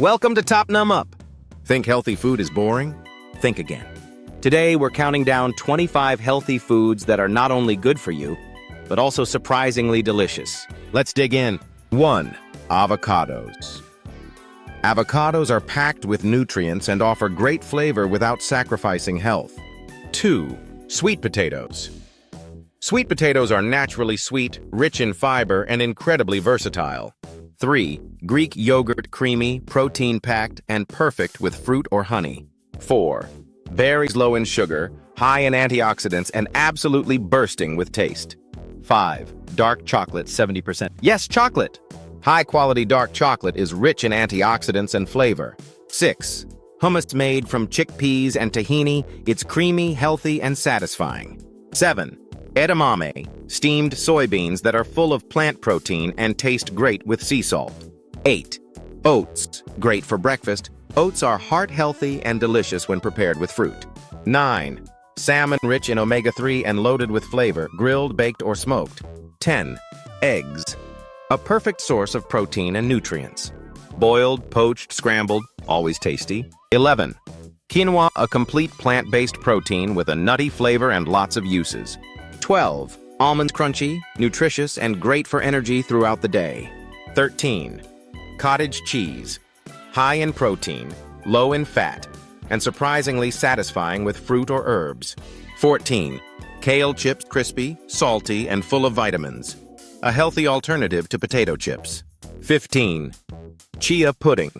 Welcome to Top Num Up. Think healthy food is boring? Think again. Today, we're counting down 25 healthy foods that are not only good for you, but also surprisingly delicious. Let's dig in. 1. Avocados. Avocados are packed with nutrients and offer great flavor without sacrificing health. 2. Sweet potatoes. Sweet potatoes are naturally sweet, rich in fiber, and incredibly versatile. 3. Greek yogurt, creamy, protein-packed, and perfect with fruit or honey. 4. Berries, low in sugar, high in antioxidants, and absolutely bursting with taste. 5. Dark chocolate, 70%. Yes, chocolate! High-quality dark chocolate is rich in antioxidants and flavor. 6. Hummus made from chickpeas and tahini. It's creamy, healthy, and satisfying. 7. Edamame, steamed soybeans that are full of plant protein and taste great with sea salt. 8. Oats, great for breakfast. Oats are heart-healthy and delicious when prepared with fruit. 9. Salmon rich in omega-3 and loaded with flavor, grilled, baked, or smoked. 10. Eggs, a perfect source of protein and nutrients. Boiled, poached, scrambled, always tasty. 11. Quinoa, a complete plant-based protein with a nutty flavor and lots of uses. 12. Almonds, crunchy, nutritious, and great for energy throughout the day. 13. Cottage cheese, high in protein, low in fat, and surprisingly satisfying with fruit or herbs. 14. Kale chips, crispy, salty, and full of vitamins, a healthy alternative to potato chips. 15. Chia pudding,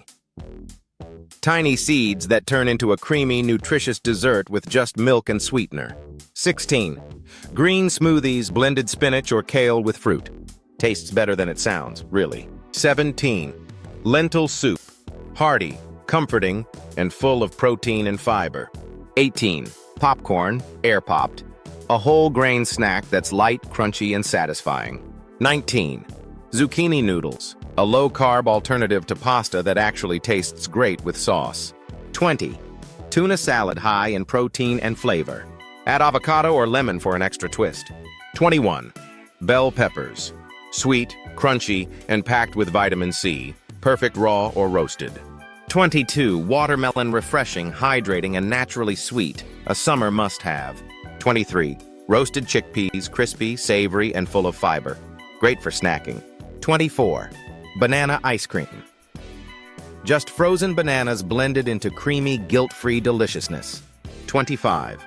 tiny seeds that turn into a creamy, nutritious dessert with just milk and sweetener. 16. Green smoothies, blended spinach or kale with fruit. Tastes better than it sounds, really. 17. Lentil soup, hearty, comforting, and full of protein and fiber. 18. Popcorn, air-popped, a whole grain snack that's light, crunchy, and satisfying. 19. Zucchini noodles, a low-carb alternative to pasta that actually tastes great with sauce. 20. Tuna salad, high in protein and flavor. Add avocado or lemon for an extra twist. 21. Bell peppers, sweet, crunchy, and packed with vitamin C, perfect raw or roasted. 22. Watermelon, refreshing, hydrating, and naturally sweet, a summer must-have. 23. Roasted chickpeas, crispy, savory, and full of fiber, great for snacking. 24. Banana ice cream, just frozen bananas blended into creamy, guilt-free deliciousness. 25.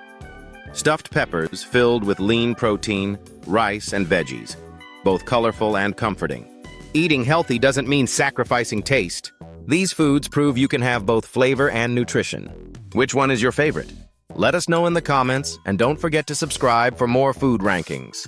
Stuffed peppers filled with lean protein, rice, and veggies, both colorful and comforting. Eating healthy doesn't mean sacrificing taste. These foods prove you can have both flavor and nutrition. Which one is your favorite? Let us know in the comments, and don't forget to subscribe for more food rankings.